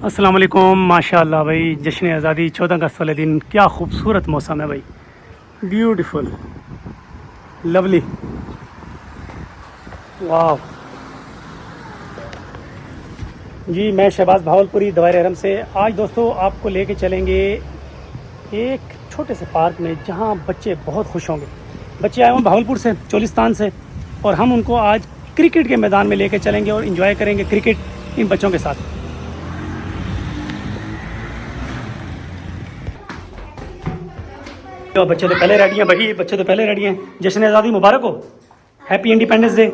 अस्सलाम वालेकुम। माशाल्लाह भाई, जश्न आज़ादी 14 अगस्त वाले दिन क्या खूबसूरत मौसम है भाई, ब्यूटीफुल, लवली, वाह जी। मैं शहबाज भावलपुरी दवायर हरम से आज दोस्तों आपको लेके चलेंगे एक छोटे से पार्क में जहाँ बच्चे बहुत खुश होंगे। बच्चे आए हुए भावलपुर से, चोलिस्तान से, और हम उनको आज क्रिकेट के मैदान में लेके चलेंगे और इन्जॉय करेंगे क्रिकेट इन बच्चों के साथ। तो बच्चे तो पहले रेडी हैं भाई, बच्चे तो पहले रेडी हैं। जश्न आज़ादी मुबारक हो, हैप्पी इंडिपेंडेंस डे।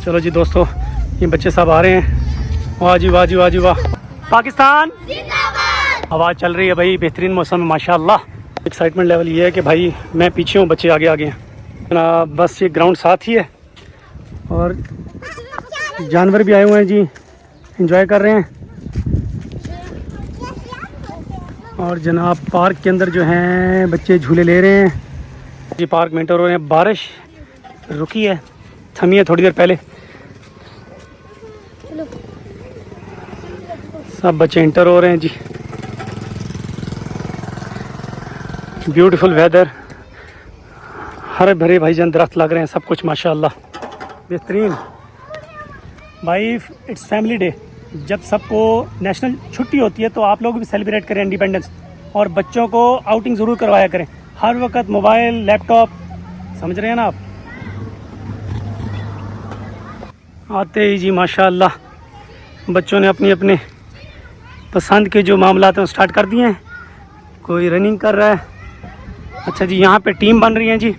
चलो जी दोस्तों, ये बच्चे सब आ रहे हैं। वाह जी वाह जी वाह जी वाह, पाकिस्तान जिंदाबाद। आवाज़ चल रही है भाई, बेहतरीन मौसम है माशाल्लाह। एक्साइटमेंट लेवल ये है कि भाई मैं पीछे हूँ, बच्चे आगे आगे हैं। बस ये ग्राउंड साथ ही है और जानवर भी आए हुए हैं जी, एंजॉय कर रहे हैं। और जनाब पार्क के अंदर जो हैं बच्चे झूले ले रहे हैं जी। पार्क में एंटर हो रहे हैं। बारिश रुकी है, थमी है थोड़ी देर पहले। सब बच्चे एंटर हो रहे हैं जी। ब्यूटीफुल वेदर, हरे भरे भाईजान दरख्त लग रहे हैं, सब कुछ माशाल्लाह बेहतरीन भाई। It's family day. जब सबको नेशनल छुट्टी होती है तो आप लोग भी सेलिब्रेट करें इंडिपेंडेंस, और बच्चों को आउटिंग ज़रूर करवाया करें। हर वक्त मोबाइल लैपटॉप, समझ रहे हैं ना आप। आते ही जी माशाल्लाह बच्चों ने अपनी अपने पसंद के जो मामलात हैं वो स्टार्ट कर दिए हैं। कोई रनिंग कर रहा है। अच्छा जी, यहाँ पे टीम बन रही है जी।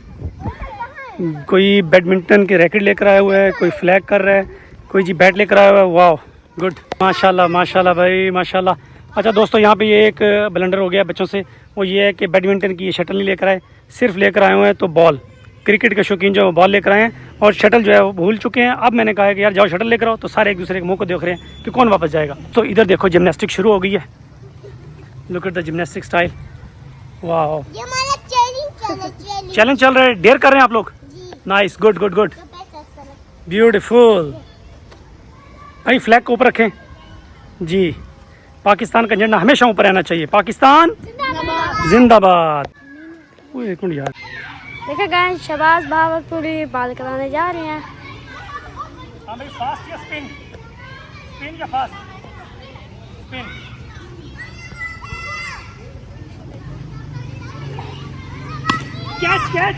कोई बैडमिंटन के रैकेट लेकर आया हुआ है, कोई फ्लैग कर रहा है, कोई जी बैट लेकर आया हुआ है। वाह गुड, माशाल्लाह माशाल्लाह भाई माशाल्लाह। अच्छा दोस्तों, यहाँ पे ये एक ब्लंडर हो गया बच्चों से, वो ये है कि बैडमिंटन की ये शटल नहीं लेकर आए, सिर्फ लेकर आए हुए हैं तो बॉल। क्रिकेट के शौकीन जो है वो बॉल लेकर आए हैं और शटल जो है वो भूल चुके हैं। अब मैंने कहा है कि यार जाओ शटल लेकर आओ, तो सारे एक दूसरे के मुंह को देख रहे हैं कि कौन वापस जाएगा। तो इधर देखो जिमनास्टिक शुरू हो गई है। Look at the gymnastic style. वाह, चैलेंज चल रहा है, डेयर कर रहे हैं आप लोग। Nice, good good good, beautiful. भाई फ्लैग को ऊपर रखें जी। पाकिस्तान का झंडा हमेशा ऊपर रहना चाहिए। पाकिस्तान जिंदाबाद। एक मिनट यार, देखो गाइस, शहबाज भावलपुरी बाल कराने जा रहे हैं। फास्ट या स्पिन? स्पिन या फास्ट? स्पिन। कैच कैच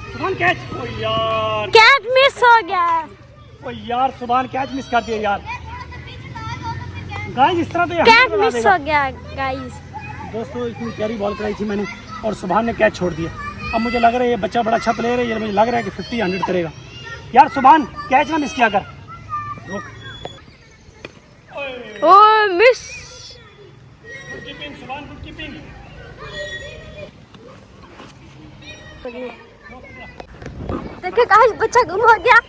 सुभान, कैच। ओ यार, कैच मिस हो गया। ओ यार सुभान, कैच मिस कर दिया यार। गाइस इस तरह तो कैच मिस हो गया गाइस। दोस्तों इतनी प्यारी बॉल कराई थी मैंने और सुभान ने कैच छोड़ दिया। अब मुझे लग रहा है ये बच्चा बड़ा अच्छा प्लेयर है, ये मुझे लग रहा है कि 50-100 करेगा। यार सुभान, कैच ना मिस किया कर। ओ मिस। गुड कीपिंग सुभान, गुड कीपिंग। देखो गाइस, बच्चा गुम हो गया।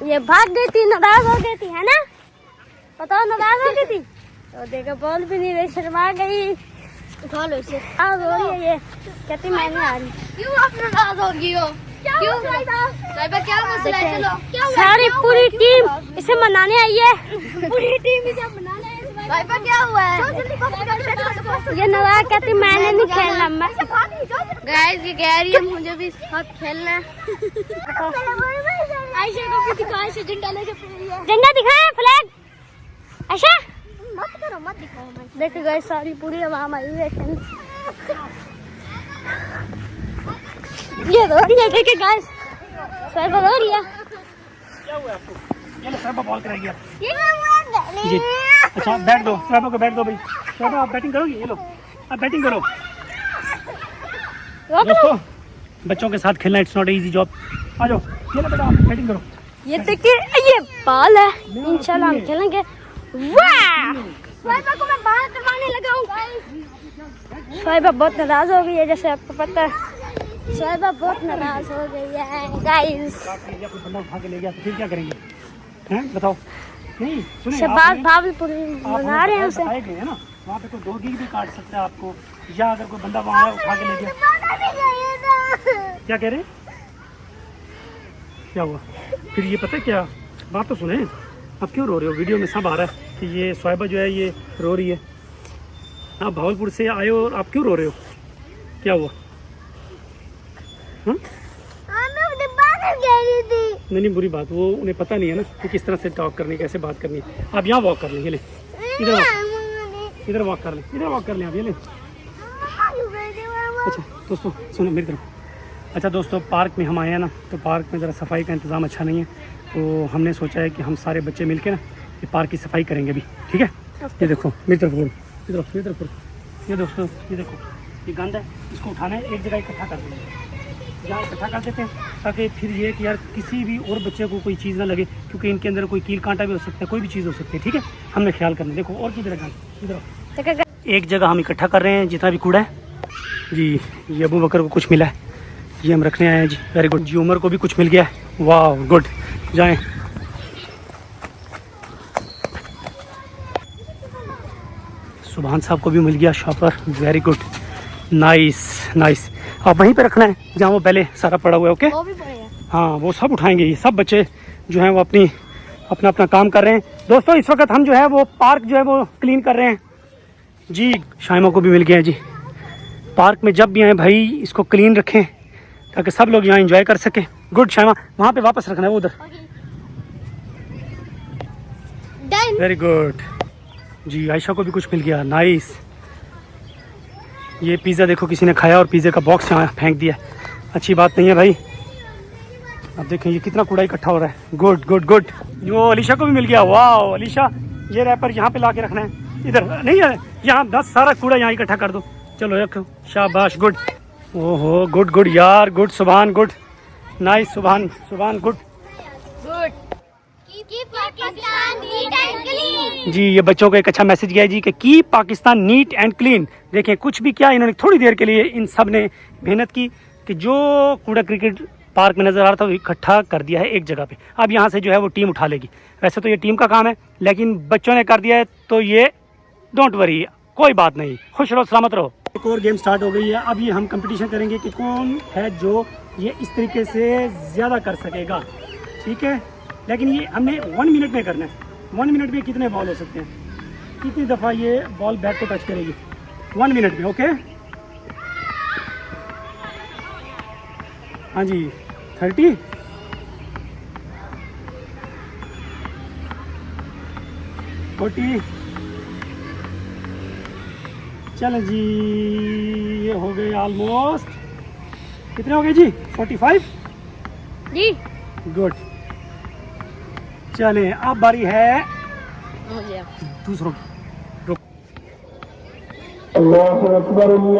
ये भाग गई थी, नाराज हो गई थी, है ना? बताओ, नाराज हो गई थी तो देखो बॉल भी नहीं रही, शर्मा गई। उठा लो इसे। आज हो रही है ये, कहती मैं नहीं आ रही। क्यों आप नाराज हो गई हो? क्यों साहिबा, क्या मसला है? चलो, सारी पूरी टीम इसे मनाने आई है। पूरी टीम इसे मनाने आई है। साहिबा क्या हुआ है? ये नाराज कहती मैंने नहीं खेलना। मैं गाइस ये कह रही है मुझे भी साथ खेलना है। आयशा को भी दिखाओ, आयशा झंडा लेके फिर है। झंडा दिखाए, फ्लैग। आयशा मत करो, मत दिखाओ। मैं देखो गाइस, सारी पूरी आवाम आई हुई है। ये दो रही है, देखिए गाइस, साहिबा दो रही है। क्या हुआ आपको? ये लो साहिबा बॉल कराएगी आप ये जी। अच्छा बैट दो साहिबा को, बैट दो भाई। साहिबा आप बैटिंग करोगे? ये लो आप बैटिंग करो। दोस्तों बच्चों के साथ खेलना इट्स नॉट इजी जॉब। आ जाओ, ये लो बेटा आप बैटिंग करो। ये देखिए, ये बॉल है, इंशाल्लाह हम खेलेंगे। वाह, साहिबा को मैं बाहर करवाने लगा हूँ। साहिबा बहुत नाराज हो गई है, जैसे आपको पता है। साहिबा बहुत नाराज हो गई है गाइस। कोई बंदा उठा के ले गया तो फिर क्या करेंगे? हैं बताओ। नहीं सुनिए, शहबाज आपने- भावलपुर आप बना रहे हैं हमें उसे। बताए गए हैं ना, वहाँ पे कोई डॉगी भी काट सकता है आपको, या अगर कोई बंदा वहाँ उठा के ले गया। क्या कह रहे हैं? क्या हुआ फिर? ये पता है क्या बात, तो सुने। आप क्यों रो रहे हो? वीडियो में सब आ रहा है कि ये स्वाइबा जो है ये रो रही है। आप भावलपुर से आए हो और आप क्यों रो रहे हो? क्या हुआ? हाँ? नहीं बुरी बात, वो उन्हें पता नहीं है ना कि किस तरह से टॉक करनी, कैसे बात करनी है। आप यहाँ वॉक कर लें, ये ले इधर वॉक, इधर वॉक कर लें, इधर वॉक कर लें आप, ये ले। अच्छा दोस्तों सुनो मेरी तरफ। अच्छा दोस्तों, पार्क में हम आए हैं ना, तो पार्क में ज़रा सफाई का इंतज़ाम अच्छा नहीं है, तो हमने सोचा है कि हम सारे बच्चे मिलके ना ये पार्क की सफाई करेंगे अभी, ठीक है? ये देखो मेरी तरफ बोलो, इधर मेरी तरफ बोलो। ये दोस्तों ये देखो, ये गंद है, इसको उठाना है, एक जगह इकट्ठा कर देंगे, यहाँ इकट्ठा कर देते हैं, ताकि फिर ये कि यार किसी भी और बच्चे को कोई चीज़ ना लगे, क्योंकि इनके अंदर कोई कील कांटा भी हो सकता है, कोई भी चीज़ हो सकती है, ठीक है? हमने ख्याल करना। देखो और किधर है, इधर एक जगह हम इकट्ठा कर रहे हैं जितना भी कूड़ा है जी। ये अबू बकर को कुछ मिला है, ये हम रखने आए हैं जी। वेरी गुड जी। उमर को भी कुछ मिल गया है, वाह गुड। जाएं। सुभान साहब को भी मिल गया shopper, very good, nice nice. आप वहीं पे रखना है जहाँ वो पहले सारा पड़ा हुआ है, ओके? वो भी पड़ेगा। हाँ वो सब उठाएंगे, ये सब बच्चे जो हैं वो अपना अपना काम कर रहे हैं। दोस्तों इस वक्त हम जो है वो पार्क जो है वो क्लीन कर रहे हैं जी। शाइमा को भी मिल गया है जी। पार्क में जब भी आए भाई इसको क्लीन रखें ताकि सब लोग यहाँ एंजॉय कर सकें। गुड शाइमा, वहाँ पे वापस रखना है वो उधर। वेरी गुड जी। आयशा को भी कुछ मिल गया, नाइस। ये पिज़्ज़ा देखो किसी ने खाया और पिज़्ज़े का बॉक्स यहाँ फेंक दिया, अच्छी बात नहीं है भाई। अब देखें ये कितना कूड़ा इकट्ठा हो रहा है। Good good good. वो अलीशा को भी मिल गया, वाह अलीशा। ये रैपर यहाँ पे ला के रखना है, इधर नहीं है, यहाँ 10 सारा कूड़ा यहाँ इकट्ठा कर दो। चलो रखो, शाबाश, गुड। ओहो गुड गुड यार, good Subhan, good nice Subhan Subhan, good Pakistan neat and clean. जी। ये बच्चों को एक अच्छा मैसेज गया है जी कि keep Pakistan neat and clean. देखें कुछ भी क्या, इन्होंने थोड़ी देर के लिए इन सब ने मेहनत की कि जो कूड़ा क्रिकेट पार्क में नज़र आ रहा था वो इकट्ठा कर दिया है एक जगह पे। अब यहाँ से जो है वो टीम उठा लेगी। वैसे तो ये टीम का काम है, लेकिन बच्चों ने कर दिया है तो ये डोंट वरी, कोई बात नहीं, खुश रहो सलामत रहो। एक और गेम स्टार्ट हो गई है। अब ये हम कंपटीशन करेंगे कि कौन है जो ये इस तरीके से ज़्यादा कर सकेगा, ठीक है? लेकिन ये हमने 1 मिनट में करना है। 1 मिनट में कितने बॉल हो सकते हैं, कितनी दफ़ा ये बॉल बैट को टच करेगी 1 मिनट में, ओके? हाँ जी 30, 40। चलो जी ये हो गए ऑलमोस्ट, कितने हो गए जी? 45 जी। गुड। चले अब बारी है दूसरों की। रुक,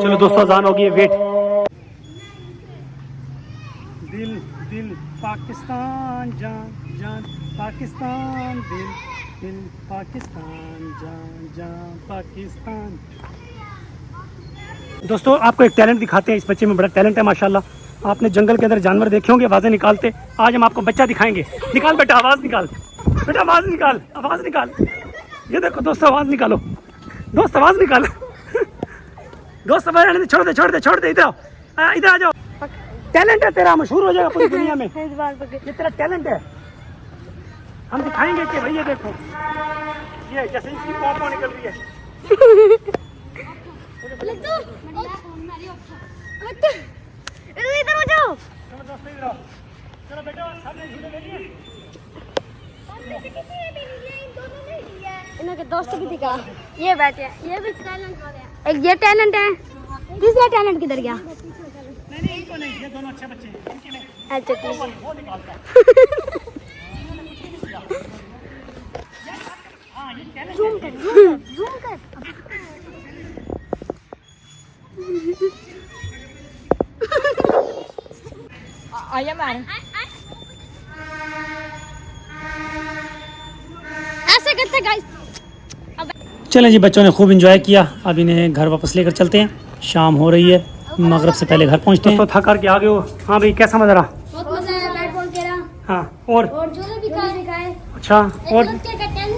चलो दोस्तों अजान हो गई है, वेट। दिल दिल पाकिस्तान जान जान पाकिस्तान, दिल दिल पाकिस्तान जान जान पाकिस्तान। दोस्तों आपको एक टैलेंट दिखाते हैं, इस बच्चे में बड़ा टैलेंट है माशाल्लाह। आपने जंगल के अंदर जानवर देखे होंगे आवाज़ें निकालते, आज हम आपको बच्चा दिखाएंगे। निकाल बेटा आवाज़ निकाल, बेटा आवाज़ निकाल, आवाज़ निकाल। ये देखो दोस्तों आवाज़ निकालो, दोस्त आवाज़ निकालो। दोस्त आवाज़ छोड़ दे छोड़ दे छोड़ दे, इधर आओ, इधर आ जाओ। टैलेंट है तेरा, मशहूर हो जाएगा पूरी दुनिया में, ये तेरा टैलेंट है। हम दिखाएंगे कि भैया देखो ये जैसे इसकी पॉप निकल रही है। इधर हो जाओ। चलो बेटा सामने झूले ले लिए। इनके दोस्त भी दिखा, ये बैठे हैं, ये भी टैलेंट वाले हैं। एक ये टैलेंट है, तीसरा टैलेंट किधर गया? नहीं इनको नहीं, ये दोनों अच्छे बच्चे हैं, इनके नहीं। अच्छा ठीक है। वो निकालता है। हाँ ये टैलेंट जूम कर, जूम कर। आया मैम, ऐसे करते गाइस। चलें जी, बच्चों ने खूब एंजॉय किया। अब इन्हें घर वापस लेकर चलते हैं, शाम हो रही है, मगरिब से पहले घर पहुंचते हैं। थक कर के आ गए हो? हाँ भाई कैसा मजा रहा? बहुत मजा आया बैट बॉल खेला। हाँ और झूले भी दिखाए। अच्छा और टैलेंट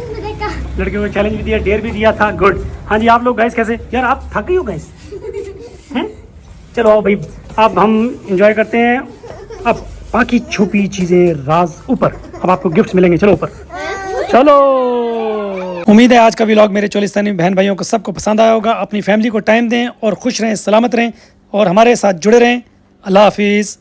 लड़कियों को चैलेंज भी दिया, डेयर भी दिया था। गुड। हाँ जी, आप लोग गाइस कैसे? यार आप थक गई हो गाइस हैं? चलो आओ भाई, अब हम इंजॉय करते हैं। अब बाकी छुपी चीज़ें राज ऊपर, अब आपको गिफ्ट्स मिलेंगे। चलो ऊपर चलो। उम्मीद है आज का व्लॉग मेरे चोलिस्तानी बहन भाइयों को सबको पसंद आया होगा। अपनी फैमिली को टाइम दें और खुश रहें, सलामत रहें और हमारे साथ जुड़े रहें। अल्लाह हाफिज़।